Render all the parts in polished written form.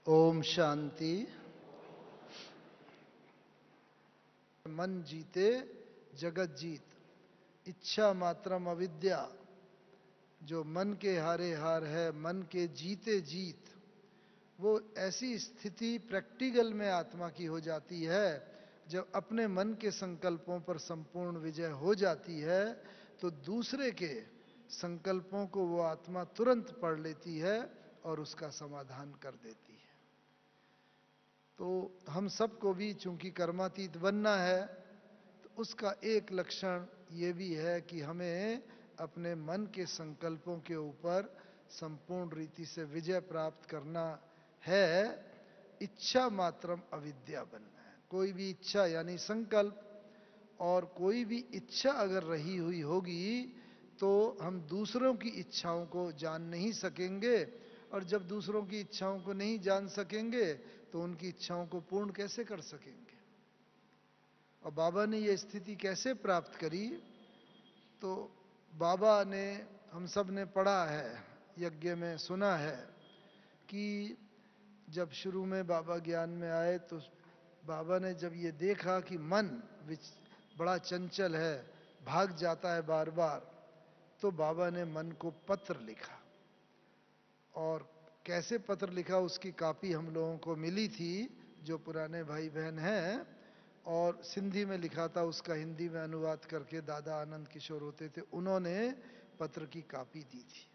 ओम शांति। मन जीते जगत जीत, इच्छा मात्रम अविद्या। जो मन के हारे हार है, मन के जीते जीत, वो ऐसी स्थिति प्रैक्टिकल में आत्मा की हो जाती है जब अपने मन के संकल्पों पर संपूर्ण विजय हो जाती है, तो दूसरे के संकल्पों को वो आत्मा तुरंत पढ़ लेती है और उसका समाधान कर देती है। तो हम सबको भी चूंकि कर्मातीत बनना है, तो उसका एक लक्षण ये भी है कि हमें अपने मन के संकल्पों के ऊपर संपूर्ण रीति से विजय प्राप्त करना है। इच्छा मात्रम अविद्या बनना है। कोई भी इच्छा यानी संकल्प, और कोई भी इच्छा अगर रही हुई होगी तो हम दूसरों की इच्छाओं को जान नहीं सकेंगे, और जब दूसरों की इच्छाओं को नहीं जान सकेंगे तो उनकी इच्छाओं को पूर्ण कैसे कर सकेंगे। और बाबा ने ये स्थिति कैसे प्राप्त करी, तो बाबा ने, हम सब ने पढ़ा है, यज्ञ में सुना है कि जब शुरू में बाबा ज्ञान में आए तो बाबा ने जब ये देखा कि मन बड़ा चंचल है, भाग जाता है बार बार, तो बाबा ने मन को पत्र लिखा। और कैसे पत्र लिखा उसकी कॉपी हम लोगों को मिली थी, जो पुराने भाई बहन हैं, और सिंधी में लिखा था, उसका हिंदी में अनुवाद करके दादा आनंद किशोर होते थे, उन्होंने पत्र की कॉपी दी थी।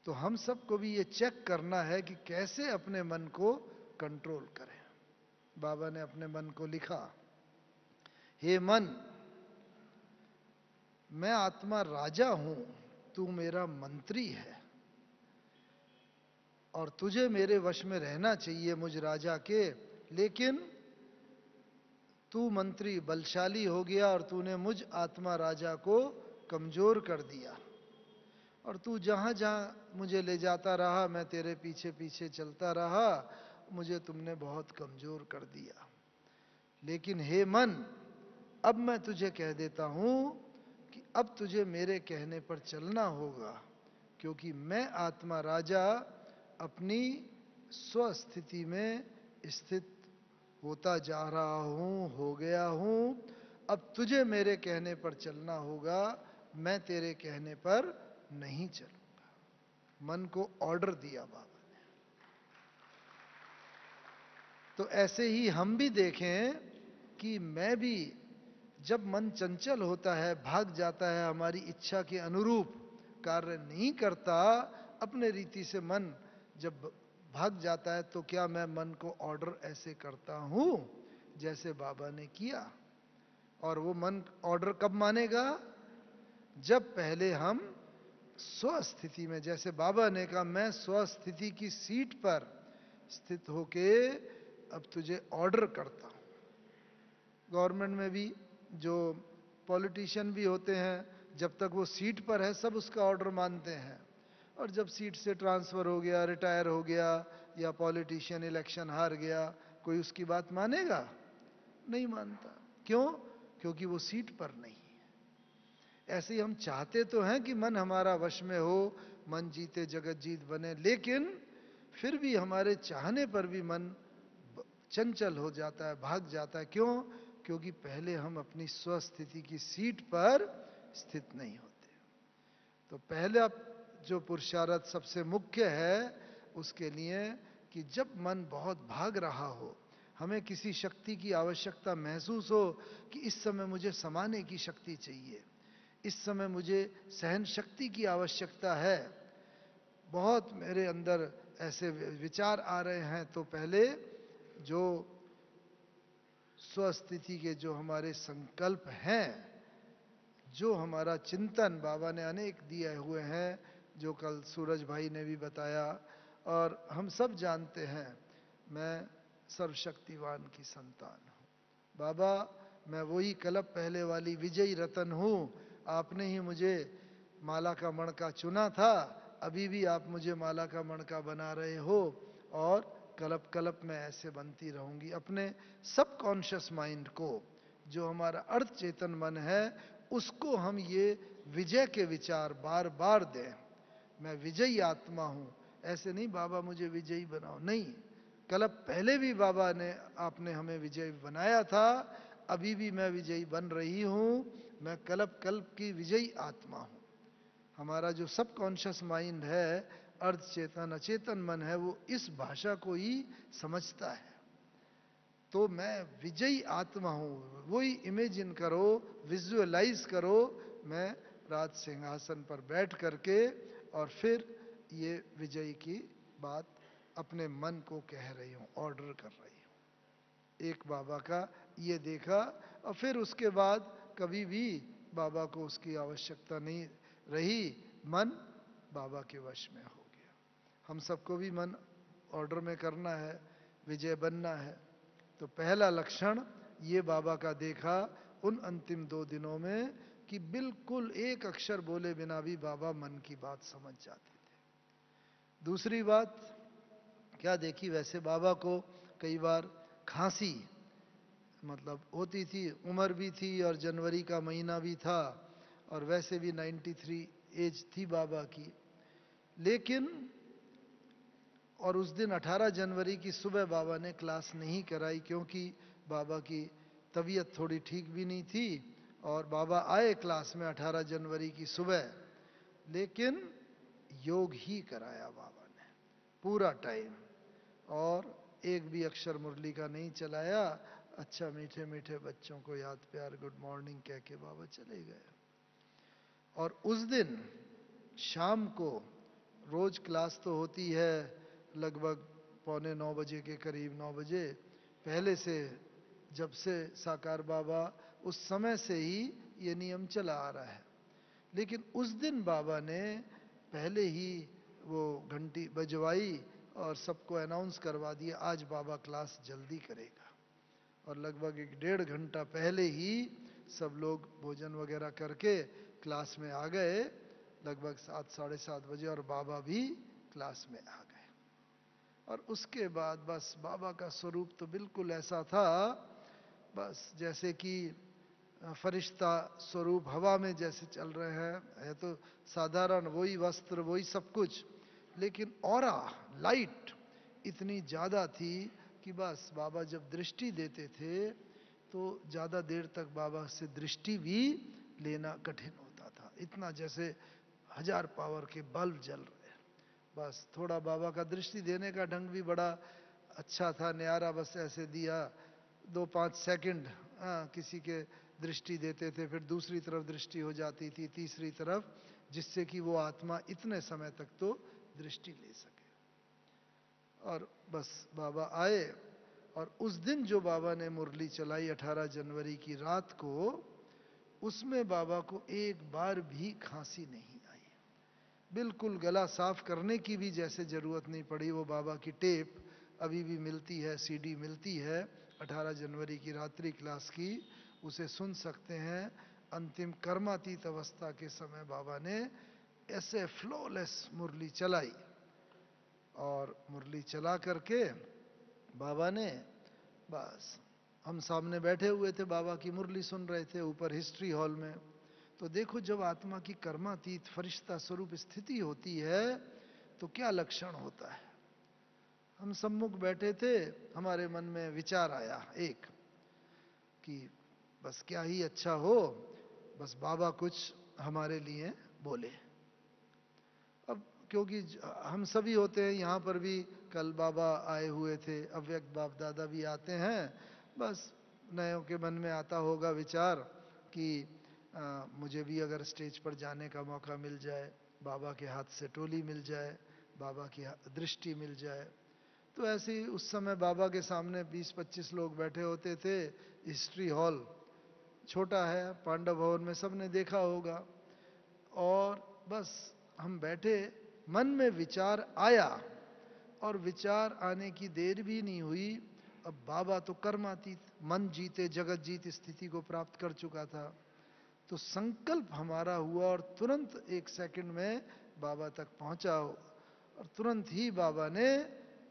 तो हम सबको भी ये चेक करना है कि कैसे अपने मन को कंट्रोल करें। बाबा ने अपने मन को लिखा, हे मन, मैं आत्मा राजा हूं, तू मेरा मंत्री है, और तुझे मेरे वश में रहना चाहिए मुझ राजा के। लेकिन तू मंत्री बलशाली हो गया और तूने मुझ आत्मा राजा को कमजोर कर दिया, और तू जहां जहां मुझे ले जाता रहा, मैं तेरे पीछे पीछे चलता रहा, मुझे तुमने बहुत कमजोर कर दिया। लेकिन हे मन, अब मैं तुझे कह देता हूं कि अब तुझे मेरे कहने पर चलना होगा, क्योंकि मैं आत्मा राजा अपनी स्वस्थिति में स्थित होता जा रहा हूं, हो गया हूं। अब तुझे मेरे कहने पर चलना होगा, मैं तेरे कहने पर नहीं चलूंगा। मन को ऑर्डर दिया बाबा ने। तो ऐसे ही हम भी देखें कि मैं भी, जब मन चंचल होता है, भाग जाता है, हमारी इच्छा के अनुरूप कार्य नहीं करता, अपने रीति से मन जब भाग जाता है, तो क्या मैं मन को ऑर्डर ऐसे करता हूं जैसे बाबा ने किया। और वो मन ऑर्डर कब मानेगा, जब पहले हम स्वस्थिति में, जैसे बाबा ने कहा, मैं स्वस्थिति की सीट पर स्थित होके अब तुझे ऑर्डर करता हूं। गवर्नमेंट में भी जो पॉलिटिशियन भी होते हैं, जब तक वो सीट पर है सब उसका ऑर्डर मानते हैं, और जब सीट से ट्रांसफर हो गया, रिटायर हो गया, या पॉलिटिशियन इलेक्शन हार गया, कोई उसकी बात मानेगा? नहीं मानता। क्यों? क्योंकि वो सीट पर नहीं है। ऐसे ही हम चाहते तो हैं कि मन हमारा वश में हो, मन जीते जगत जीत बने, लेकिन फिर भी हमारे चाहने पर भी मन चंचल हो जाता है, भाग जाता है। क्यों? क्योंकि पहले हम अपनी स्वस्थिति की सीट पर स्थित नहीं होते। तो पहले जो पुरुषार्थ सबसे मुख्य है उसके लिए, कि जब मन बहुत भाग रहा हो, हमें किसी शक्ति की आवश्यकता महसूस हो कि इस समय मुझे समाने की शक्ति चाहिए, इस समय मुझे सहन शक्ति की आवश्यकता है, बहुत मेरे अंदर ऐसे विचार आ रहे हैं, तो पहले जो स्वस्थिति के जो हमारे संकल्प हैं, जो हमारा चिंतन बाबा ने अनेक दिए हुए हैं, जो कल सूरज भाई ने भी बताया, और हम सब जानते हैं, मैं सर्वशक्तिवान की संतान हूं। बाबा, मैं वही कल्प पहले वाली विजयी रतन हूं, आपने ही मुझे माला का मणका चुना था, अभी भी आप मुझे माला का मणका बना रहे हो, और कल्प कल्प में ऐसे बनती रहूंगी। अपने सब कॉन्शियस माइंड को, जो हमारा अर्थ चेतन मन है, उसको हम ये विजय के विचार बार बार दें। मैं विजयी आत्मा हूं। ऐसे नहीं बाबा मुझे विजयी बनाओ, नहीं, कल्प पहले भी बाबा ने, आपने हमें विजयी बनाया था, अभी भी मैं विजयी बन रही हूं, मैं कल्प कल्प की विजयी आत्मा हूं। हमारा जो सबकॉन्शियस माइंड है, अर्ध चेतन अचेतन मन है, वो इस भाषा को ही समझता है। तो मैं विजयी आत्मा हूं, वही इमेजिन करो, विजुअलाइज करो, मैं राज सिंहासन पर बैठ करके और फिर ये विजयी की बात अपने मन को कह रही हूं, ऑर्डर कर रही हूं। एक बाबा का ये देखा, और फिर उसके बाद कभी भी बाबा को उसकी आवश्यकता नहीं रही, मन बाबा के वश में हो गया। हम सबको भी मन ऑर्डर में करना है, विजय बनना है। तो पहला लक्षण ये बाबा का देखा उन अंतिम 2 दिनों में कि बिल्कुल एक अक्षर बोले बिना भी बाबा मन की बात समझ जाते थे। दूसरी बात क्या देखी, वैसे बाबा को कई बार खांसी मतलब होती थी, उम्र भी थी और जनवरी का महीना भी था, और वैसे भी 93 एज थी बाबा की। लेकिन और उस दिन 18 जनवरी की सुबह बाबा ने क्लास नहीं कराई, क्योंकि बाबा की तबीयत थोड़ी ठीक भी नहीं थी, और बाबा आए क्लास में 18 जनवरी की सुबह, लेकिन योग ही कराया बाबा ने पूरा टाइम, और एक भी अक्षर मुरली का नहीं चलाया। अच्छा मीठे मीठे बच्चों को याद प्यार गुड मॉर्निंग कह के बाबा चले गए। और उस दिन शाम को, रोज क्लास तो होती है लगभग 8:45 बजे के करीब, 9 बजे पहले से, जब से साकार बाबा, उस समय से ही ये नियम चला आ रहा है। लेकिन उस दिन बाबा ने पहले ही वो घंटी बजवाई और सबको अनाउंस करवा दिया, आज बाबा क्लास जल्दी करेगा। और लगभग 1-1.5 घंटा पहले ही सब लोग भोजन वगैरह करके क्लास में आ गए, लगभग 7, 7:30 बजे, और बाबा भी क्लास में आ गए। और उसके बाद बस बाबा का स्वरूप तो बिल्कुल ऐसा था, बस जैसे कि फरिश्ता स्वरूप हवा में जैसे चल रहे हैं, है तो साधारण वही वस्त्र वही सब कुछ, लेकिन ऑरा लाइट इतनी ज़्यादा थी कि बस बाबा जब दृष्टि देते थे तो ज़्यादा देर तक बाबा से दृष्टि भी लेना कठिन होता था, इतना जैसे 1000 पावर के बल्ब जल रहे हैं। बस थोड़ा बाबा का दृष्टि देने का ढंग भी बड़ा अच्छा था, न्यारा, बस ऐसे दिया 2-5 सेकंड, किसी के दृष्टि देते थे, फिर दूसरी तरफ दृष्टि हो जाती थी, तीसरी तरफ, जिससे कि वो आत्मा इतने समय तक तो दृष्टि ले सके। और बस बाबा आए, और उस दिन जो बाबा ने मुरली चलाई 18 जनवरी की रात को, उसमें बाबा को एक बार भी खांसी नहीं आई, बिल्कुल गला साफ करने की भी जैसे जरूरत नहीं पड़ी। वो बाबा की टेप अभी भी मिलती है, सीडी मिलती है 18 जनवरी की रात्रि क्लास की, उसे सुन सकते हैं। अंतिम कर्मातीत अवस्था के समय बाबा ने ऐसे फ्लॉलेस मुरली चलाई, और मुरली चला करके बाबा ने, बस हम सामने बैठे हुए थे, बाबा की मुरली सुन रहे थे ऊपर हिस्ट्री हॉल में। तो देखो जब आत्मा की कर्मातीत फरिश्ता स्वरूप स्थिति होती है तो क्या लक्षण होता है। हम सम्मुख बैठे थे, हमारे मन में विचार आया एक, कि बस क्या ही अच्छा हो, बस बाबा कुछ हमारे लिए बोले। अब क्योंकि हम सभी होते हैं, यहाँ पर भी कल बाबा आए हुए थे, अव्यक्त बाप दादा भी आते हैं, बस नयों के मन में आता होगा विचार कि मुझे भी अगर स्टेज पर जाने का मौका मिल जाए, बाबा के हाथ से टोली मिल जाए, बाबा की दृष्टि मिल जाए। तो ऐसे ही उस समय बाबा के सामने 20-25 लोग बैठे होते थे, हिस्ट्री हॉल छोटा है, पांडव भवन में सबने देखा होगा। और बस हम बैठे, मन में विचार आया, और विचार आने की देर भी नहीं हुई, अब बाबा तो कर्मातीत, मन जीते जगत जीत स्थिति को प्राप्त कर चुका था। तो संकल्प हमारा हुआ, और तुरंत 1 सेकंड में बाबा तक पहुंचा, और तुरंत ही बाबा ने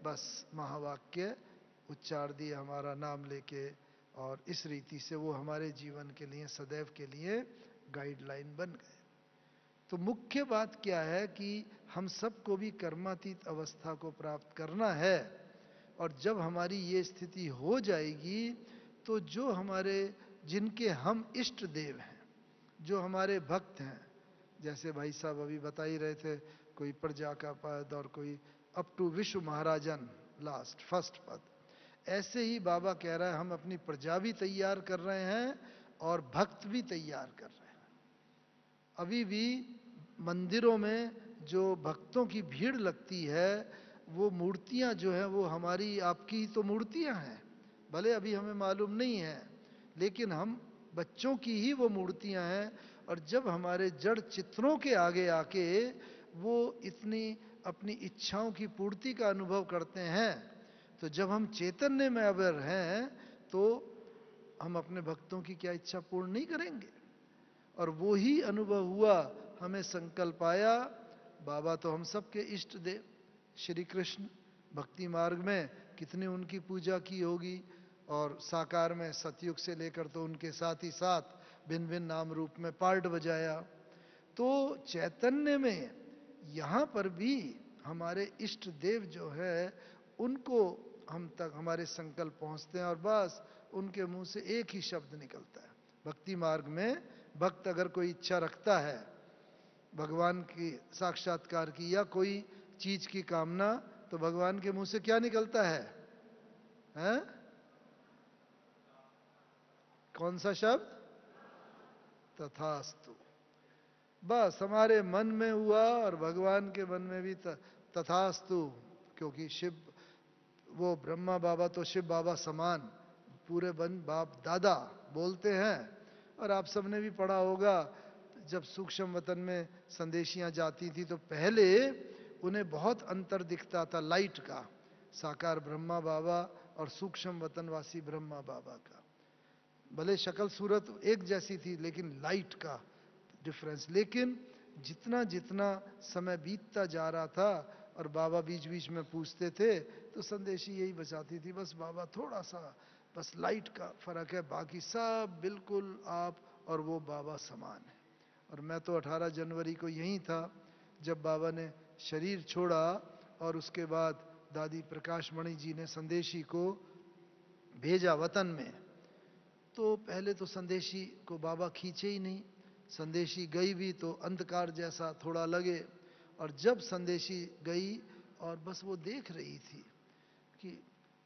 बस महावाक्य उच्चार दिए हमारा नाम लेके, और इस रीति से वो हमारे जीवन के लिए सदैव के लिए गाइडलाइन बन गए। तो मुख्य बात क्या है कि हम सबको भी कर्मातीत अवस्था को प्राप्त करना है, और जब हमारी ये स्थिति हो जाएगी तो जो हमारे, जिनके हम इष्ट देव हैं, जो हमारे भक्त हैं, जैसे भाई साहब अभी बता ही रहे थे, कोई प्रजा का पद और कोई अप टू विश्व महाराजन लास्ट फर्स्ट पद, ऐसे ही बाबा कह रहा है हम अपनी प्रजा भी तैयार कर रहे हैं और भक्त भी तैयार कर रहे हैं। अभी भी मंदिरों में जो भक्तों की भीड़ लगती है, वो मूर्तियां जो हैं वो हमारी आपकी ही तो मूर्तियां हैं, भले अभी हमें मालूम नहीं है, लेकिन हम बच्चों की ही वो मूर्तियां हैं। और जब हमारे जड़ चित्रों के आगे आके वो इतनी अपनी इच्छाओं की पूर्ति का अनुभव करते हैं, तो जब हम चैतन्य में अगर हैं तो हम अपने भक्तों की क्या इच्छा पूर्ण नहीं करेंगे। और वो ही अनुभव हुआ, हमें संकल्प आया, बाबा तो हम सबके इष्ट देव श्री कृष्ण, भक्ति मार्ग में कितनी उनकी पूजा की होगी, और साकार में सतयुग से लेकर तो उनके साथ ही साथ भिन्न भिन्न नाम रूप में पार्ट बजाया। तो चैतन्य में यहाँ पर भी हमारे इष्ट देव जो है उनको हम तक हमारे संकल्प पहुँचते हैं, और बस उनके मुंह से एक ही शब्द निकलता है। भक्ति मार्ग में भक्त अगर कोई इच्छा रखता है भगवान की साक्षात्कार की या कोई चीज की कामना, तो भगवान के मुंह से क्या निकलता है? हैं? कौन सा शब्द? तथास्तु। बस हमारे मन में हुआ और भगवान के मन में भी तथास्तु। क्योंकि शिव, वो ब्रह्मा बाबा तो शिव बाबा समान पूरे बन बाप दादा बोलते हैं। और आप सबने भी पढ़ा होगा, जब सूक्ष्म वतन में संदेशियां जाती थी तो पहले उन्हें बहुत अंतर दिखता था लाइट का, साकार ब्रह्मा बाबा और सूक्ष्म वतनवासी ब्रह्मा बाबा का। भले शक्ल सूरत एक जैसी थी लेकिन लाइट का डिफरेंस। लेकिन जितना जितना समय बीतता जा रहा था और बाबा बीच बीच में पूछते थे तो संदेशी यही बचाती थी, बस बाबा थोड़ा सा बस लाइट का फर्क है, बाकी सब बिल्कुल आप और वो बाबा समान है। और मैं तो 18 जनवरी को यहीं था जब बाबा ने शरीर छोड़ा, और उसके बाद दादी प्रकाशमणि जी ने संदेशी को भेजा वतन में। तो पहले तो संदेशी को बाबा खींचे ही नहीं, संदेशी गई भी तो अंधकार जैसा थोड़ा लगे। और जब संदेशी गई और बस वो देख रही थी कि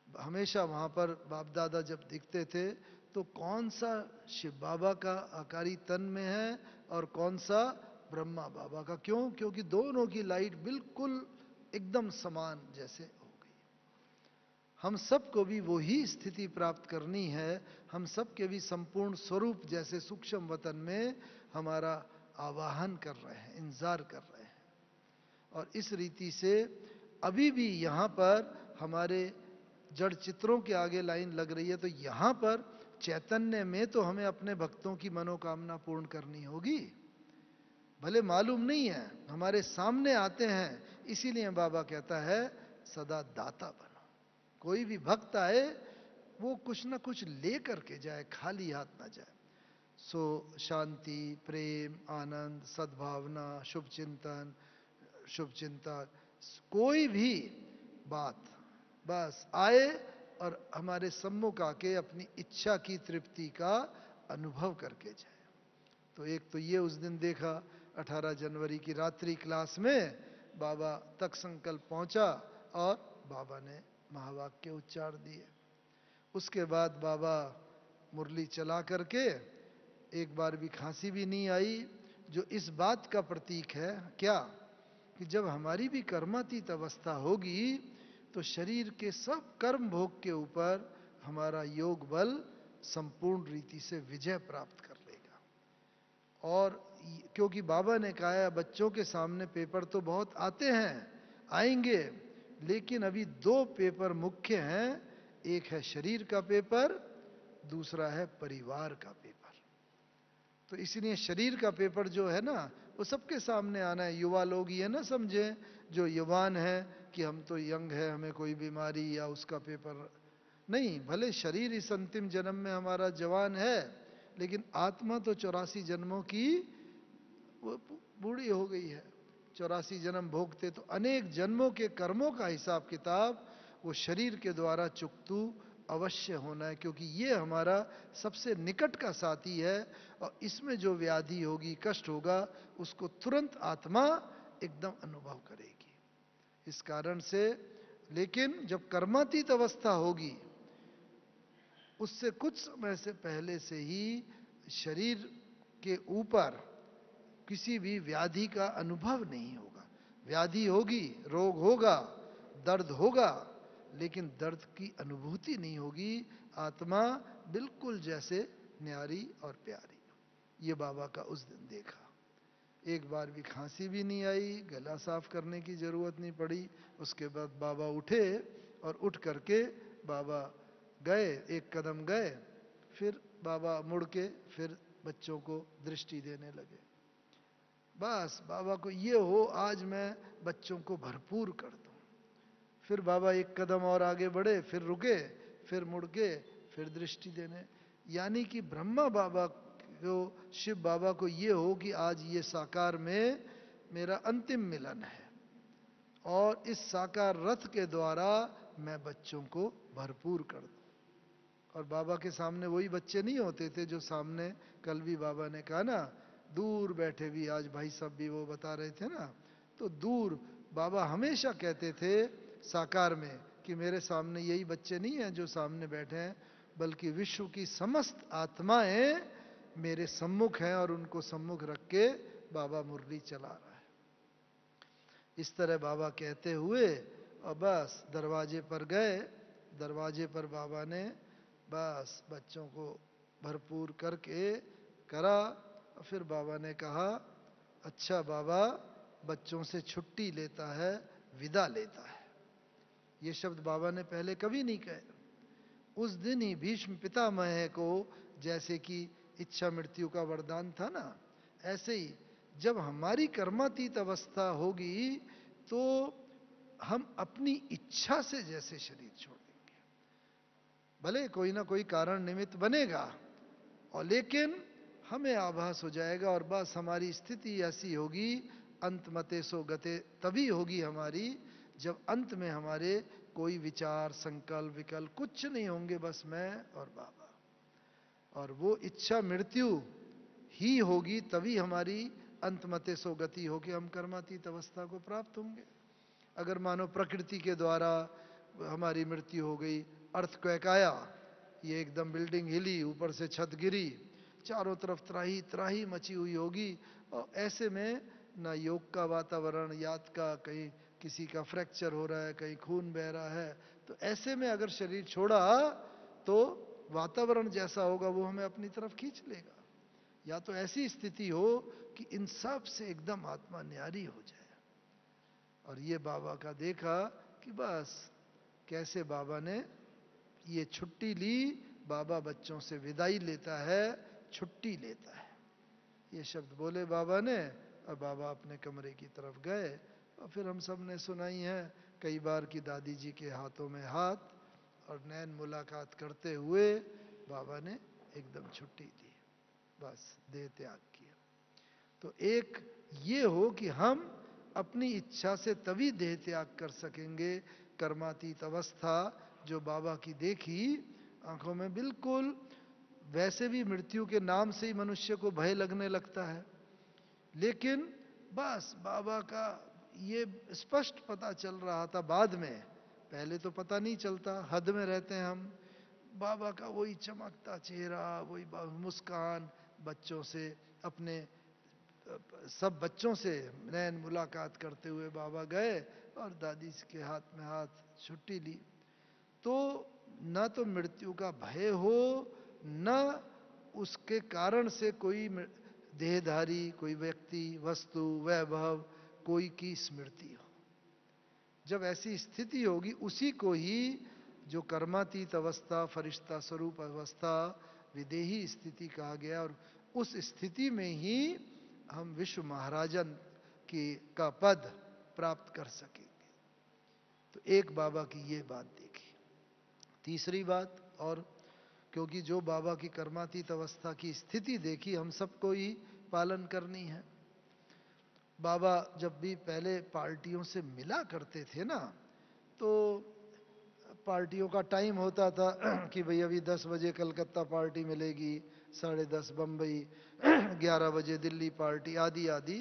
हमेशा वहाँ पर बाप दादा जब दिखते थे तो कौन सा शिव बाबा का आकारी तन में है और कौन सा ब्रह्मा बाबा का। क्यों? क्योंकि दोनों की लाइट बिल्कुल एकदम समान जैसे हो गई। हम सबको भी वही स्थिति प्राप्त करनी है, हम सबके भी संपूर्ण स्वरूप जैसे सूक्ष्म वतन में हमारा आवाहन कर रहे हैं, इंतजार कर रहे हैं। और इस रीति से अभी भी यहाँ पर हमारे जड़ चित्रों के आगे लाइन लग रही है, तो यहाँ पर चैतन्य में तो हमें अपने भक्तों की मनोकामना पूर्ण करनी होगी। भले मालूम नहीं है, हमारे सामने आते हैं, इसीलिए बाबा कहता है सदा दाता बनो। कोई भी भक्त आए वो कुछ ना कुछ ले करके जाए, खाली हाथ ना जाए। सो शांति, प्रेम, आनंद, सद्भावना, शुभ चिंतन, शुभ चिंता, कोई भी बात बस आए और हमारे सम्मुख आके अपनी इच्छा की तृप्ति का अनुभव करके जाए। तो एक तो ये उस दिन देखा 18 जनवरी की रात्रि क्लास में बाबा तक संकल्प पहुंचा और बाबा ने महावाक्य उच्चार दिए। उसके बाद बाबा मुरली चला करके एक बार भी खांसी भी नहीं आई, जो इस बात का प्रतीक है क्या कि जब हमारी भी कर्मातीत अवस्था होगी तो शरीर के सब कर्म भोग के ऊपर हमारा योग बल संपूर्ण रीति से विजय प्राप्त कर लेगा। और क्योंकि बाबा ने कहा है बच्चों के सामने पेपर तो बहुत आते हैं, आएंगे, लेकिन अभी दो पेपर मुख्य हैं, एक है शरीर का पेपर, दूसरा है परिवार का पेपर। तो इसलिए शरीर का पेपर जो है ना वो सबके सामने आना है। युवा लोग ये ना समझे जो युवान है कि हम तो यंग है, हमें कोई बीमारी या उसका पेपर नहीं। भले शरीर इस अंतिम जन्म में हमारा जवान है, लेकिन आत्मा तो 84 जन्मों की वो बूढ़ी हो गई है। 84 जन्म भोगते तो अनेक जन्मों के कर्मों का हिसाब किताब वो शरीर के द्वारा चुकतू अवश्य होना है, क्योंकि ये हमारा सबसे निकट का साथी है और इसमें जो व्याधि होगी, कष्ट होगा, उसको तुरंत आत्मा एकदम अनुभव करेगी। इस कारण से, लेकिन जब कर्मातीत अवस्था होगी, उससे कुछ समय से पहले से ही शरीर के ऊपर किसी भी व्याधि का अनुभव नहीं होगा। व्याधि होगी, रोग होगा, दर्द होगा, लेकिन दर्द की अनुभूति नहीं होगी। आत्मा बिल्कुल जैसे न्यारी और प्यारी। ये बाबा का उस दिन देखा। एक बार भी खांसी भी नहीं आई, गला साफ करने की जरूरत नहीं पड़ी। उसके बाद बाबा उठे और उठ करके बाबा गए, एक कदम गए, फिर बाबा मुड़ के फिर बच्चों को दृष्टि देने लगे। बस बाबा को ये हो, आज मैं बच्चों को भरपूर कर दूं। फिर बाबा एक कदम और आगे बढ़े, फिर रुके, फिर मुड़ के फिर दृष्टि देने। यानी कि ब्रह्मा बाबा को, शिव बाबा को ये हो कि आज ये साकार में मेरा अंतिम मिलन है और इस साकार रथ के द्वारा मैं बच्चों को भरपूर कर दूं। और बाबा के सामने वही बच्चे नहीं होते थे जो सामने कल भी बाबा ने कहा ना, दूर बैठे भी, आज भाई साहब भी वो बता रहे थे ना, तो दूर बाबा हमेशा कहते थे साकार में कि मेरे सामने यही बच्चे नहीं हैं जो सामने बैठे हैं, बल्कि विश्व की समस्त आत्माएं मेरे सम्मुख हैं और उनको सम्मुख रख के बाबा मुरली चला रहा है। इस तरह बाबा कहते हुए और बस दरवाजे पर गए। दरवाजे पर बाबा ने बस बच्चों को भरपूर करके करा। फिर बाबा ने कहा, अच्छा बाबा बच्चों से छुट्टी लेता है, विदा लेता है। ये शब्द बाबा ने पहले कभी नहीं कहे। उस दिन ही भीष्म पितामह को जैसे कि इच्छा मृत्यु का वरदान था ना, ऐसे ही जब हमारी कर्मातीत अवस्था होगी तो हम अपनी इच्छा से जैसे शरीर छोड़ देंगे। भले कोई ना कोई कारण निमित्त बनेगा, और लेकिन हमें आभास हो जाएगा और बस हमारी स्थिति ऐसी होगी, अंत मते सो गते तभी होगी हमारी, जब अंत में हमारे कोई विचार, संकल्प, विकल्प कुछ नहीं होंगे, बस मैं और बाबा। और वो इच्छा मृत्यु ही होगी, तभी हमारी अंतमते सो गति होगी, हम कर्मातीत अवस्था को प्राप्त होंगे। अगर मानो प्रकृति के द्वारा हमारी मृत्यु हो गई, अर्थक्वेक आया, ये एकदम बिल्डिंग हिली, ऊपर से छत गिरी, चारों तरफ त्राही त्राही मची हुई होगी, और ऐसे में ना योग का वातावरण, याद का, कहीं किसी का फ्रैक्चर हो रहा है, कहीं खून बह रहा है, तो ऐसे में अगर शरीर छोड़ा तो वातावरण जैसा होगा वो हमें अपनी तरफ खींच लेगा। या तो ऐसी स्थिति हो कि इन सब से एकदम आत्मा न्यारी हो जाए। और ये बाबा का देखा कि बस कैसे बाबा ने ये छुट्टी ली। बाबा बच्चों से विदाई लेता है, छुट्टी लेता है, ये शब्द बोले बाबा ने, और बाबा अपने कमरे की तरफ गए। और फिर हम सब ने सुनाई है कई बार कि दादी जी के हाथों में हाथ और नैन मुलाकात करते हुए बाबा ने एकदम छुट्टी दी, बस देह त्याग किया। तो एक ये हो कि हम अपनी इच्छा से तभी देह त्याग कर सकेंगे। कर्मातीत अवस्था जो बाबा की देखी आंखों में, बिल्कुल वैसे भी मृत्यु के नाम से ही मनुष्य को भय लगने लगता है, लेकिन बस बाबा का ये स्पष्ट पता चल रहा था बाद में, पहले तो पता नहीं चलता, हद में रहते हैं हम। बाबा का वही चमकता चेहरा, वही मुस्कान, बच्चों से, अपने सब बच्चों से नैन मुलाकात करते हुए बाबा गए और दादी के हाथ में हाथ, छुट्टी ली। तो न तो मृत्यु का भय हो, न उसके कारण से कोई देहधारी, कोई व्यक्ति, वस्तु, वैभव, कोई की स्मृति हो। जब ऐसी स्थिति होगी, उसी को ही जो कर्मातीत अवस्था, फरिश्ता स्वरूप अवस्था, विदेही स्थिति कहा गया, और उस स्थिति में ही हम विश्व महाराजन की का पद प्राप्त कर सकेंगे। तो एक बाबा की ये बात देखी। तीसरी बात, और क्योंकि जो बाबा की कर्मातीत अवस्था की स्थिति देखी हम सबको ही पालन करनी है। बाबा जब भी पहले पार्टियों से मिला करते थे ना, तो पार्टियों का टाइम होता था कि भाई अभी 10 बजे कलकत्ता पार्टी मिलेगी, 10:30 बम्बई, 11 बजे दिल्ली पार्टी, आदि आदि।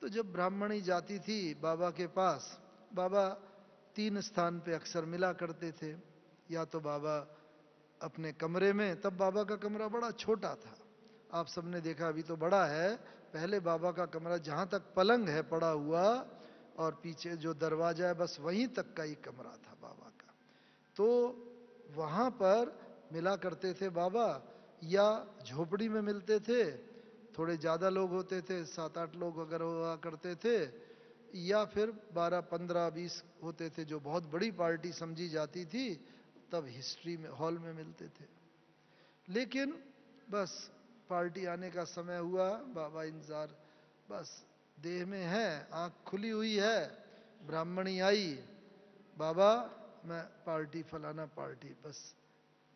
तो जब ब्राह्मणी जाती थी बाबा के पास, बाबा 3 स्थान पे अक्सर मिला करते थे। या तो बाबा अपने कमरे में, तब बाबा का कमरा बड़ा छोटा था, आप सबने देखा, अभी तो बड़ा है। पहले बाबा का कमरा जहाँ तक पलंग है पड़ा हुआ और पीछे जो दरवाजा है बस वहीं तक का ही कमरा था बाबा का। तो वहाँ पर मिला करते थे बाबा, या झोपड़ी में मिलते थे, थोड़े ज़्यादा लोग होते थे, 7-8 लोग अगर हुआ करते थे, या फिर 12, 15, 20 होते थे जो बहुत बड़ी पार्टी समझी जाती थी, तब हिस्ट्री में हॉल में मिलते थे। लेकिन बस पार्टी आने का समय हुआ, बाबा इंतजार, बस देह में है, आंख खुली हुई है, ब्राह्मणी आई, बाबा मैं पार्टी फलाना पार्टी, बस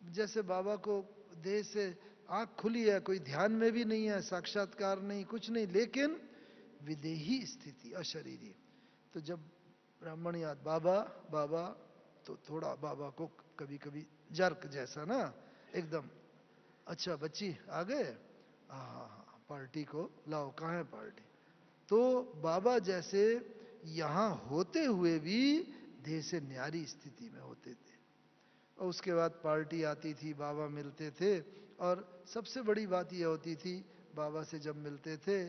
जैसे बाबा को देह से आंख खुली है, कोई ध्यान में भी नहीं है, साक्षात्कार नहीं, कुछ नहीं, लेकिन विदेही स्थिति, अशरीरी। तो जब ब्राह्मण याद बाबा बाबा, तो थोड़ा बाबा को कभी कभी जर्क जैसा ना, एकदम, अच्छा बच्ची आ गए, हाँ हाँ हाँ, पार्टी को लाओ, कहाँ है पार्टी। तो बाबा जैसे यहाँ होते हुए भी देह से न्यारी स्थिति में होते थे। और उसके बाद पार्टी आती थी, बाबा मिलते थे, और सबसे बड़ी बात यह होती थी, बाबा से जब मिलते थे,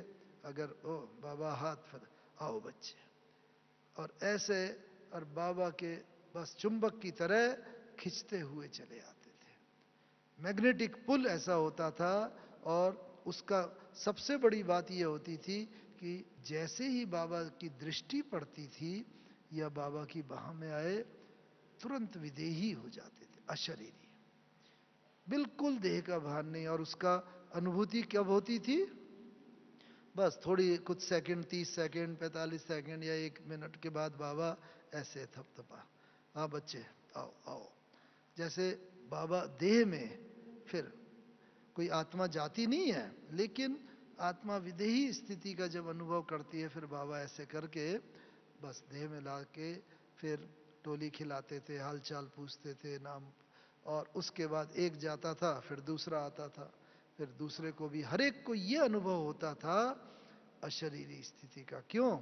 अगर ओ बाबा हाथ फैला, आओ बच्चे, और ऐसे, और बाबा के बस चुंबक की तरह खिंचते हुए चले आते थे। मैग्नेटिक पुल ऐसा होता था। और उसका सबसे बड़ी बात यह होती थी कि जैसे ही बाबा की दृष्टि पड़ती थी या बाबा की बाह में आए, तुरंत विदेही हो जाते थे, अशरीरी, बिल्कुल देह का भान नहीं। और उसका अनुभूति कब होती थी, बस थोड़ी कुछ सेकंड, 30 सेकंड, 45 सेकंड या 1 मिनट के बाद बाबा ऐसे थपथपा, हाँ बच्चे आओ आओ, जैसे बाबा देह में, फिर कोई आत्मा जाती नहीं है, लेकिन आत्मा विदेही स्थिति का जब अनुभव करती है, फिर बाबा ऐसे करके बस देह में ला के फिर टोली खिलाते थे, हालचाल पूछते थे, नाम, और उसके बाद एक जाता था, फिर दूसरा आता था, फिर दूसरे को भी, हर एक को ये अनुभव होता था अशरीरी स्थिति का। क्यों?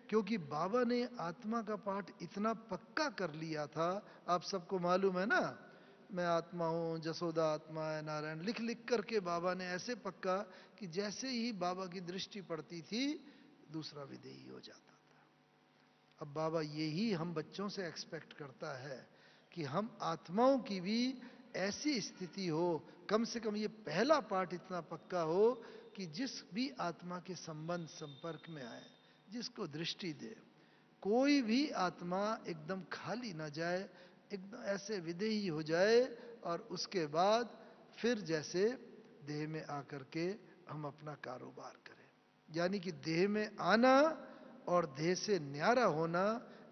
क्योंकि बाबा ने आत्मा का पाठ इतना पक्का कर लिया था। आप सबको मालूम है ना, मैं आत्मा हूँ, जसोदा आत्मा है, नारायण लिख लिख करके बाबा ने ऐसे पक्का कि जैसे ही बाबा की दृष्टि पड़ती थी, दूसरा विदेही हो जाता था। अब बाबा यही हम बच्चों से एक्सपेक्ट करता है कि हम आत्माओं की भी ऐसी स्थिति हो, कम से कम ये पहला पाठ इतना पक्का हो कि जिस भी आत्मा के संबंध संपर्क में आए, जिसको दृष्टि दे, कोई भी आत्मा एकदम खाली ना जाए, एकदम ऐसे विदेही हो जाए, और उसके बाद फिर जैसे देह में आकर के हम अपना कारोबार करें। यानी कि देह में आना और देह से न्यारा होना,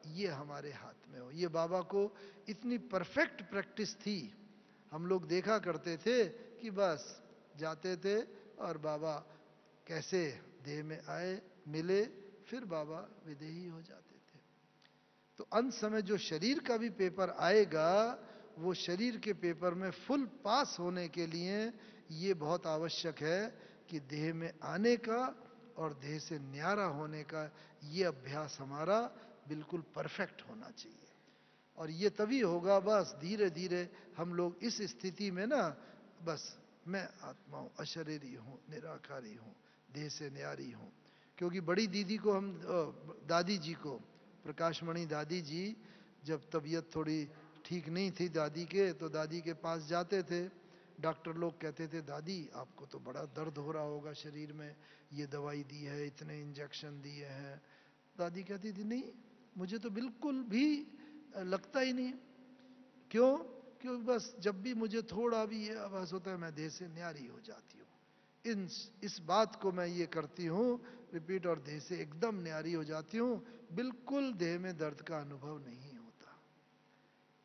ये हमारे हाथ में हो। ये बाबा को इतनी परफेक्ट प्रैक्टिस थी। हम लोग देखा करते थे कि बस जाते थे और बाबा कैसे देह में आए, मिले, फिर बाबा विदेही हो जाते थे। तो अंत समय जो शरीर का भी पेपर आएगा, वो शरीर के पेपर में फुल पास होने के लिए ये बहुत आवश्यक है कि देह में आने का और देह से न्यारा होने का ये अभ्यास हमारा बिल्कुल परफेक्ट होना चाहिए। और ये तभी होगा, बस धीरे धीरे हम लोग इस स्थिति में ना, बस मैं आत्मा हूँ, अशरीरी हूँ, निराकारी हूँ, देह से न्यारी हूँ। क्योंकि बड़ी दीदी को हम, दादी जी को, प्रकाशमणि दादी जी, जब तबीयत थोड़ी ठीक नहीं थी दादी के, तो दादी के पास जाते थे। डॉक्टर लोग कहते थे, दादी आपको तो बड़ा दर्द हो रहा होगा शरीर में, ये दवाई दी है, इतने इंजेक्शन दिए हैं। दादी कहती थी, नहीं मुझे तो बिल्कुल भी लगता ही नहीं। क्यों? क्योंकि बस जब भी मुझे थोड़ा भी ये आभास होता है, मैं देह से न्यारी हो जाती हूँ। इस बात को मैं ये करती हूँ रिपीट, और देह से एकदम न्यारी हो जाती हूँ, बिल्कुल देह में दर्द का अनुभव नहीं होता।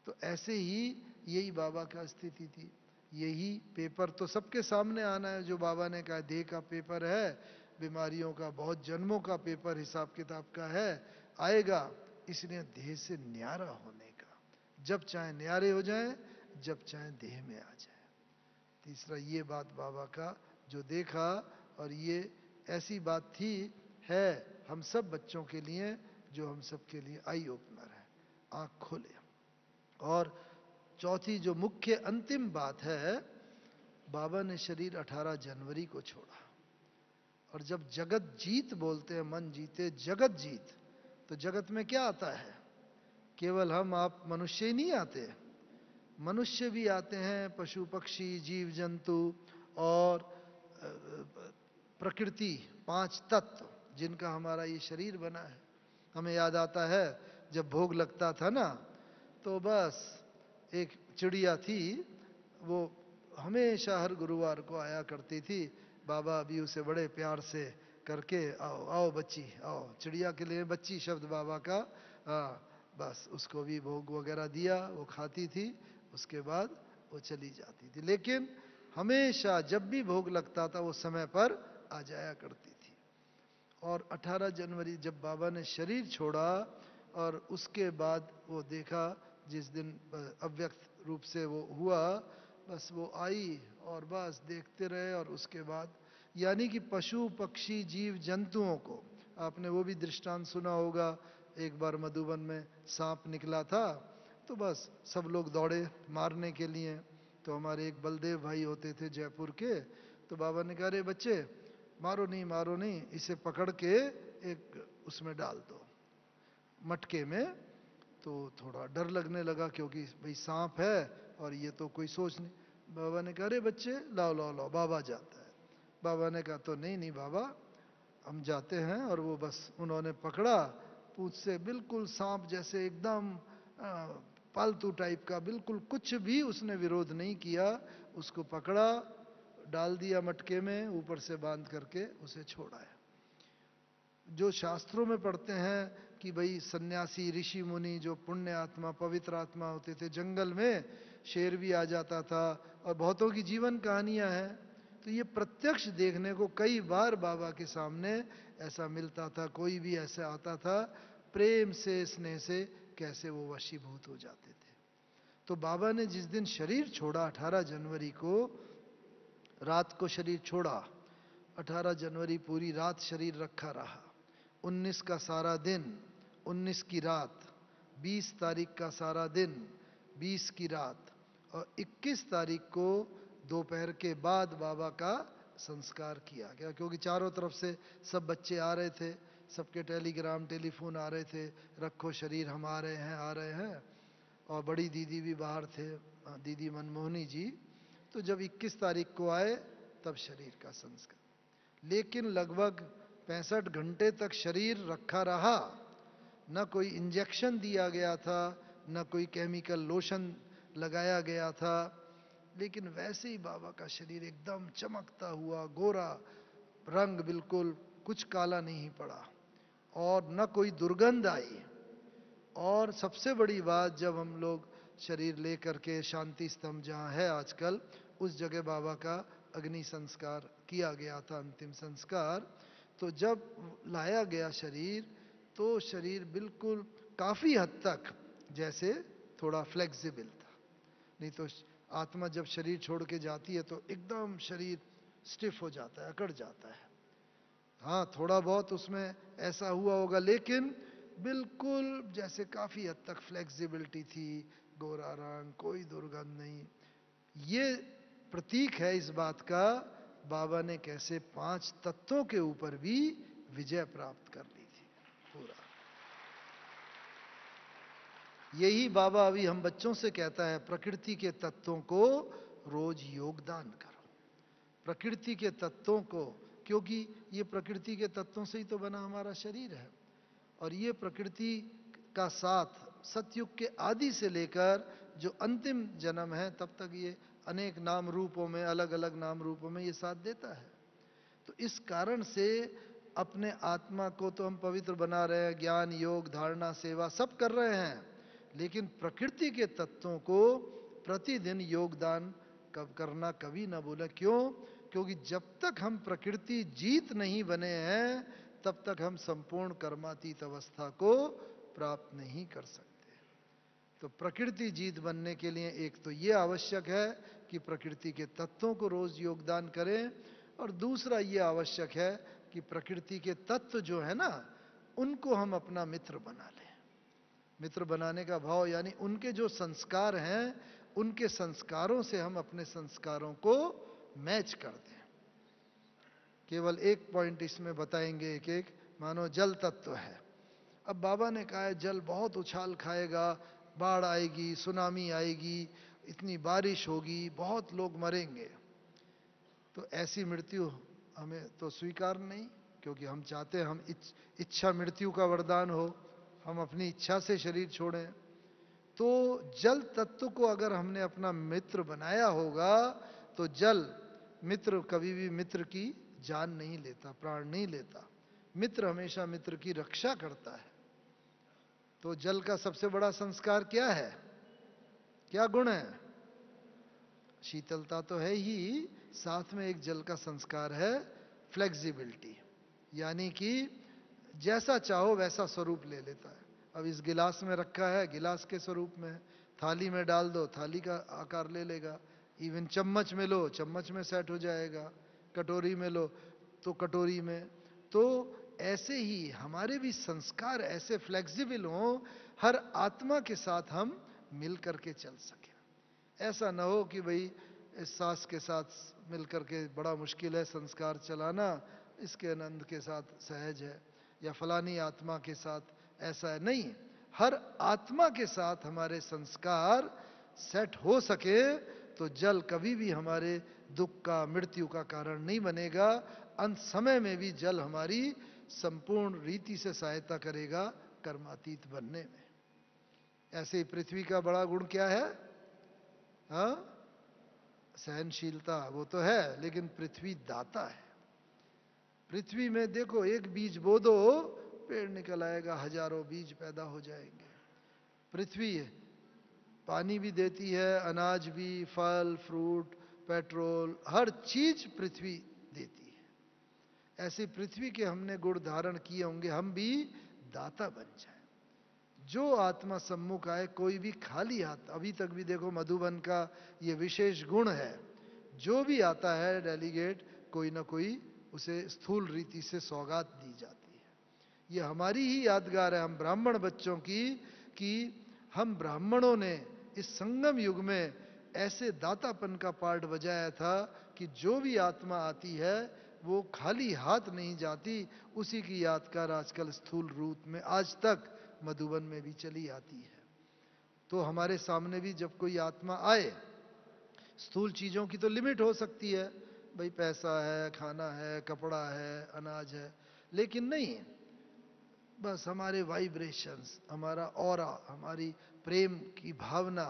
तो ऐसे ही यही बाबा का स्थिति थी। यही पेपर तो सबके सामने आना है, जो बाबा ने कहा देह का पेपर है, बीमारियों का, बहुत जन्मों का पेपर हिसाब किताब का है, आएगा। इसलिए देह से न्यारा होने का, जब चाहे न्यारे हो जाएं, जब चाहे देह में आ जाए। तीसरा ये बात बाबा का जो देखा, और ये ऐसी बात थी, है हम सब बच्चों के लिए, जो हम सब के लिए आई ओपनर है, आंख खोले। और चौथी जो मुख्य अंतिम बात है, बाबा ने शरीर 18 जनवरी को छोड़ा। और जब जगत जीत बोलते हैं, मन जीते जगत जीत, तो जगत में क्या आता है? केवल हम आप मनुष्य ही नहीं आते, मनुष्य भी आते हैं, पशु पक्षी जीव जंतु और प्रकृति, 5 तत्व जिनका हमारा ये शरीर बना है। हमें याद आता है जब भोग लगता था ना, तो बस एक चिड़िया थी, वो हमेशा हर गुरुवार को आया करती थी। बाबा अभी उसे बड़े प्यार से करके, आओ आओ बच्ची आओ, चिड़िया के लिए बच्ची शब्द बाबा का, हाँ, बस उसको भी भोग वगैरह दिया, वो खाती थी, उसके बाद वो चली जाती थी। लेकिन हमेशा जब भी भोग लगता था वो समय पर आ जाया करती थी। और 18 जनवरी जब बाबा ने शरीर छोड़ा, और उसके बाद वो देखा जिस दिन अव्यक्त रूप से वो हुआ, बस वो आई और बस देखते रहे। और उसके बाद यानी कि पशु पक्षी जीव जंतुओं को, आपने वो भी दृष्टांत सुना होगा, एक बार मधुबन में सांप निकला था, तो बस सब लोग दौड़े मारने के लिए। तो हमारे एक बलदेव भाई होते थे जयपुर के, तो बाबा ने कहा, अरे बच्चे मारो नहीं मारो नहीं, इसे पकड़ के एक उसमें डाल दो, मटके में। तो थोड़ा डर लगने लगा, क्योंकि भाई सांप है और ये तो कोई सोच नहीं। बाबा ने कहा, अरे बच्चे लाओ लाओ लाओ, बाबा जाता है। बाबा ने कहा, तो नहीं नहीं बाबा, हम जाते हैं। और वो बस उन्होंने पकड़ा, पूंछ से बिल्कुल सांप जैसे एकदम पालतू टाइप का, बिल्कुल कुछ भी उसने विरोध नहीं किया, उसको पकड़ा, डाल दिया मटके में, ऊपर से बांध करके उसे छोड़ाया। जो शास्त्रों में पढ़ते हैं कि भाई सन्यासी ऋषि मुनि जो पुण्य आत्मा पवित्र आत्मा होते थे, जंगल में शेर भी आ जाता था, और बहुतों की जीवन कहानियां हैं। तो ये प्रत्यक्ष देखने को कई बार बाबा के सामने ऐसा मिलता था, कोई भी ऐसे आता था, प्रेम से स्नेह से कैसे वो वशीभूत हो जाते थे। तो बाबा ने जिस दिन शरीर छोड़ा 18 जनवरी को, रात को शरीर छोड़ा, 18 जनवरी पूरी रात शरीर रखा रहा, 19 का सारा दिन, 19 की रात, 20 तारीख का सारा दिन, 20 की रात, और 21 तारीख को दोपहर के बाद बाबा का संस्कार किया गया। क्योंकि चारों तरफ से सब बच्चे आ रहे थे, सबके टेलीग्राम टेलीफोन आ रहे थे, रखो शरीर हम आ रहे हैं आ रहे हैं। और बड़ी दीदी भी बाहर थे, दीदी मनमोहनी जी। तो जब 21 तारीख को आए तब शरीर का संस्कार। लेकिन लगभग 65 घंटे तक शरीर रखा रहा, न कोई इंजेक्शन दिया गया था, न कोई केमिकल लोशन लगाया गया था। लेकिन वैसे ही बाबा का शरीर एकदम चमकता हुआ गोरा रंग, बिल्कुल कुछ काला नहीं पड़ा, और न कोई दुर्गंध आई। और सबसे बड़ी बात, जब हम लोग शरीर लेकर के शांति स्तंभ जहाँ है आजकल, उस जगह बाबा का अग्नि संस्कार किया गया था, अंतिम संस्कार। तो जब लाया गया शरीर, तो शरीर बिल्कुल काफ़ी हद तक जैसे थोड़ा फ्लेक्सिबल था। नहीं तो आत्मा जब शरीर छोड़ के जाती है तो एकदम शरीर स्टिफ हो जाता है, अकड़ जाता है। हाँ, थोड़ा बहुत उसमें ऐसा हुआ होगा, लेकिन बिल्कुल जैसे काफ़ी हद तक फ्लेक्सिबिलिटी थी, गोरा रंग, कोई दुर्गंध नहीं। ये प्रतीक है इस बात का, बाबा ने कैसे 5 तत्वों के ऊपर भी विजय प्राप्त कर ली थी पूरा। यही बाबा अभी हम बच्चों से कहता है, प्रकृति के तत्वों को रोज योगदान करो, प्रकृति के तत्वों को, क्योंकि ये प्रकृति के तत्वों से ही तो बना हमारा शरीर है। और ये प्रकृति का साथ सतयुग के आदि से लेकर जो अंतिम जन्म है तब तक ये अनेक नाम रूपों में, अलग अलग नाम रूपों में ये साथ देता है। तो इस कारण से अपने आत्मा को तो हम पवित्र बना रहे हैं, ज्ञान योग धारणा सेवा सब कर रहे हैं, लेकिन प्रकृति के तत्वों को प्रतिदिन योगदान कब करना कभी ना भूलें। क्यों? क्योंकि जब तक हम प्रकृति जीत नहीं बने हैं, तब तक हम संपूर्ण कर्मातीत अवस्था को प्राप्त नहीं कर सकते। तो प्रकृति जीत बनने के लिए एक तो ये आवश्यक है कि प्रकृति के तत्वों को रोज योगदान करें, और दूसरा ये आवश्यक है कि प्रकृति के तत्व जो है ना, उनको हम अपना मित्र बना लें। मित्र बनाने का भाव यानी उनके जो संस्कार हैं, उनके संस्कारों से हम अपने संस्कारों को मैच कर दें। केवल एक पॉइंट इसमें बताएंगे एक एक। मानो जल तत्व है। अब बाबा ने कहा है जल बहुत उछाल खाएगा, बाढ़ आएगी, सुनामी आएगी, इतनी बारिश होगी, बहुत लोग मरेंगे। तो ऐसी मृत्यु हमें तो स्वीकार नहीं, क्योंकि हम चाहते हैं हम इच्छा मृत्यु का वरदान हो, हम अपनी इच्छा से शरीर छोड़ें। तो जल तत्व को अगर हमने अपना मित्र बनाया होगा, तो जल मित्र कभी भी मित्र की जान नहीं लेता, प्राण नहीं लेता। मित्र हमेशा मित्र की रक्षा करता है। तो जल का सबसे बड़ा संस्कार क्या है, क्या गुण है? शीतलता तो है ही, साथ में एक जल का संस्कार है फ्लेक्सिबिलिटी, यानी कि जैसा चाहो वैसा स्वरूप ले लेता है। अब इस गिलास में रखा है, गिलास के स्वरूप में, थाली में डाल दो, थाली का आकार ले लेगा। इवन चम्मच में लो, चम्मच में सेट हो जाएगा। कटोरी में लो तो कटोरी में। तो ऐसे ही हमारे भी संस्कार ऐसे फ्लेक्सिबल हों, हर आत्मा के साथ हम मिल करके चल सकें। ऐसा ना हो कि भाई इस सास के साथ मिल करके बड़ा मुश्किल है संस्कार चलाना, इसके आनंद के साथ सहज है, या फलानी आत्मा के साथ ऐसा है। नहीं, हर आत्मा के साथ हमारे संस्कार सेट हो सके तो जल कभी भी हमारे दुख का, मृत्यु का कारण नहीं बनेगा। अंत समय में भी जल हमारी संपूर्ण रीति से सहायता करेगा कर्मातीत बनने में। ऐसे ही पृथ्वी का बड़ा गुण क्या है? हाँ, सहनशीलता वो तो है, लेकिन पृथ्वी दाता है। पृथ्वी में देखो, एक बीज बो दो, पेड़ निकल आएगा, हजारों बीज पैदा हो जाएंगे। पृथ्वी पानी भी देती है, अनाज भी, फल फ्रूट, पेट्रोल, हर चीज पृथ्वी देती है। ऐसे पृथ्वी के हमने गुण धारण किए होंगे, हम भी दाता बन जाए। जो आत्मा सम्मुख आए, कोई भी खाली हाथ, अभी तक भी देखो मधुबन का ये विशेष गुण है, जो भी आता है डेलीगेट, कोई ना कोई उसे स्थूल रीति से सौगात दी जाती है। ये हमारी ही यादगार है हम ब्राह्मण बच्चों की, कि हम ब्राह्मणों ने इस संगम युग में ऐसे दातापन का पार्ट बजाया था कि जो भी आत्मा आती है वो खाली हाथ नहीं जाती। उसी की यादगार आजकल स्थूल रूप में आज तक मधुबन में भी चली आती है। तो हमारे सामने भी जब कोई आत्मा आए, स्थूल चीजों की तो लिमिट हो सकती है, भाई पैसा है, खाना है, कपड़ा है, अनाज है, लेकिन नहीं, बस हमारे वाइब्रेशंस, हमारा ऑरा, हमारी प्रेम की भावना,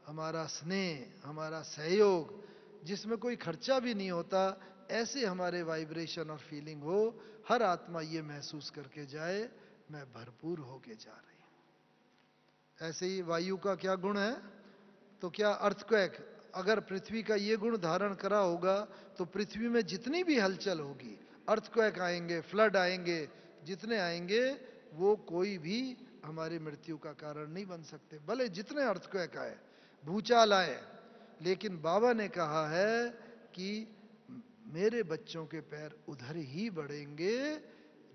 हमारा स्नेह, हमारा सहयोग, जिसमें कोई खर्चा भी नहीं होता, ऐसे हमारे वाइब्रेशन और फीलिंग हो, हर आत्मा ये महसूस करके जाए मैं भरपूर होके जा रही हूं। ऐसे ही वायु का क्या गुण है? तो क्या अर्थक्वेक, अगर पृथ्वी का ये गुण धारण करा होगा तो पृथ्वी में जितनी भी हलचल होगी, अर्थक्वेक आएंगे, फ्लड आएंगे, जितने आएंगे, वो कोई भी हमारी मृत्यु का कारण नहीं बन सकते, भले जितने अर्थक्वेक आए, भूचाल आए। लेकिन बाबा ने कहा है कि मेरे बच्चों के पैर उधर ही बढ़ेंगे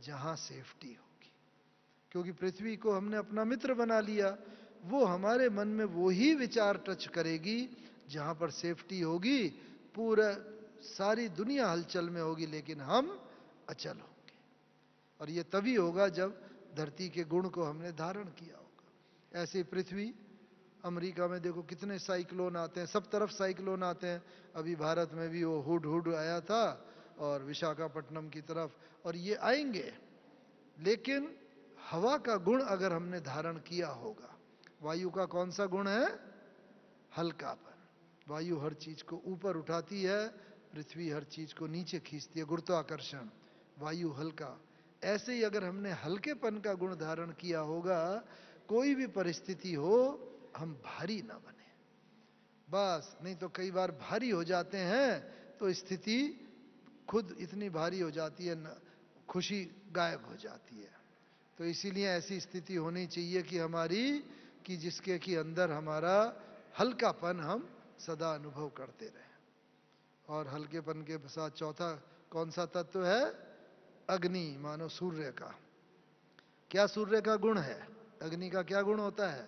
जहां सेफ्टी होगी, क्योंकि पृथ्वी को हमने अपना मित्र बना लिया। वो हमारे मन में वो ही विचार टच करेगी जहां पर सेफ्टी होगी। पूरा सारी दुनिया हलचल में होगी, लेकिन हम अचल होंगे। और ये तभी होगा जब धरती के गुण को हमने धारण किया होगा। ऐसे पृथ्वी, अमेरिका में देखो कितने साइक्लोन आते हैं, सब तरफ साइक्लोन आते हैं। अभी भारत में भी वो हुड हुड आया था, और विशाखापट्टनम की तरफ, और ये आएंगे। लेकिन हवा का गुण अगर हमने धारण किया होगा, वायु का कौन सा गुण है? हल्कापन। वायु हर चीज को ऊपर उठाती है, पृथ्वी हर चीज को नीचे खींचती है, गुरुत्वाकर्षण। वायु हल्का। ऐसे ही अगर हमने हल्केपन का गुण धारण किया होगा, कोई भी परिस्थिति हो हम भारी ना बने। बस, नहीं तो कई बार भारी हो जाते हैं तो स्थिति खुद इतनी भारी हो जाती है, खुशी गायब हो जाती है। तो इसीलिए ऐसी स्थिति होनी चाहिए कि हमारी कि जिसके कि अंदर हमारा हल्कापन हम सदा अनुभव करते रहें। और हल्केपन के साथ चौथा कौन सा तत्व है? अग्नि, मानो सूर्य का। क्या सूर्य का गुण है? अग्नि का क्या गुण होता है?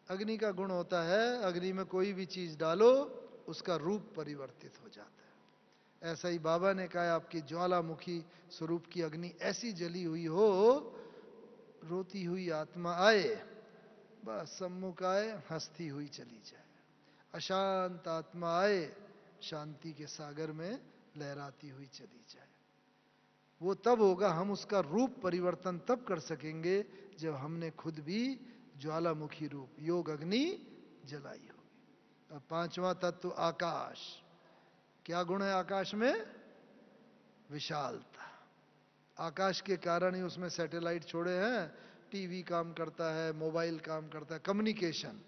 अग्नि का गुण होता है, अग्नि में कोई भी चीज डालो उसका रूप परिवर्तित हो जाता है। ऐसा ही बाबा ने कहा, आपकी ज्वालामुखी स्वरूप की अग्नि ऐसी जली हुई हो, रोती हुई आत्मा आए, बस सम्मुख आए, हंसती हुई चली जाए। अशांत आत्मा आए, शांति के सागर में लहराती हुई चली जाए। वो तब होगा, हम उसका रूप परिवर्तन तब कर सकेंगे जब हमने खुद भी ज्वालामुखी रूप योग अग्नि जलाई होगी। अब पांचवा तत्व आकाश। क्या गुण है आकाश में? विशालता। आकाश के कारण ही उसमें सैटेलाइट छोड़े हैं, टीवी काम करता है, मोबाइल काम करता है, कम्युनिकेशन,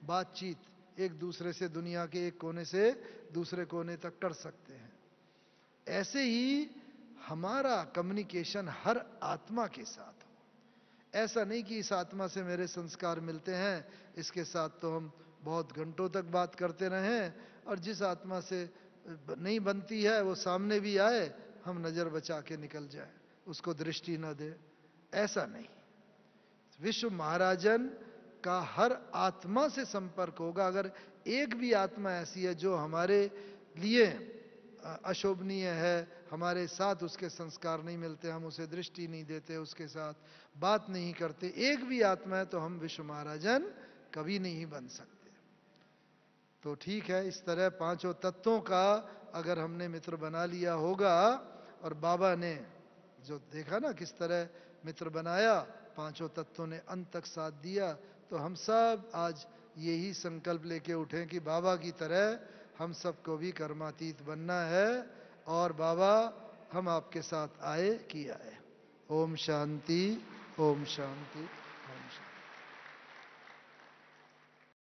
बातचीत एक दूसरे से दुनिया के एक कोने से दूसरे कोने तक कर सकते हैं। ऐसे ही हमारा कम्युनिकेशन हर आत्मा के साथ हो। ऐसा नहीं कि इस आत्मा से मेरे संस्कार मिलते हैं, इसके साथ तो हम बहुत घंटों तक बात करते रहें, और जिस आत्मा से नहीं बनती है वो सामने भी आए, हम नजर बचा के निकल जाए, उसको दृष्टि न दे। ऐसा नहीं। विश्व महाराजन का हर आत्मा से संपर्क होगा। अगर एक भी आत्मा ऐसी है जो हमारे लिए अशोभनीय है, हमारे साथ उसके संस्कार नहीं मिलते, हम उसे दृष्टि नहीं देते, उसके साथ बात नहीं करते, एक भी आत्मा है, तो हम विश्व महाराजन कभी नहीं बन सकते। तो ठीक है, इस तरह पांचों तत्वों का अगर हमने मित्र बना लिया होगा, और बाबा ने जो देखा ना किस तरह मित्र बनाया, पांचों तत्वों ने अंत तक साथ दिया, तो हम सब आज यही संकल्प लेके उठें कि बाबा की तरह हम सबको भी कर्मातीत बनना है, और बाबा हम आपके साथ आए कि आए। ओम शांति, ओम शांति।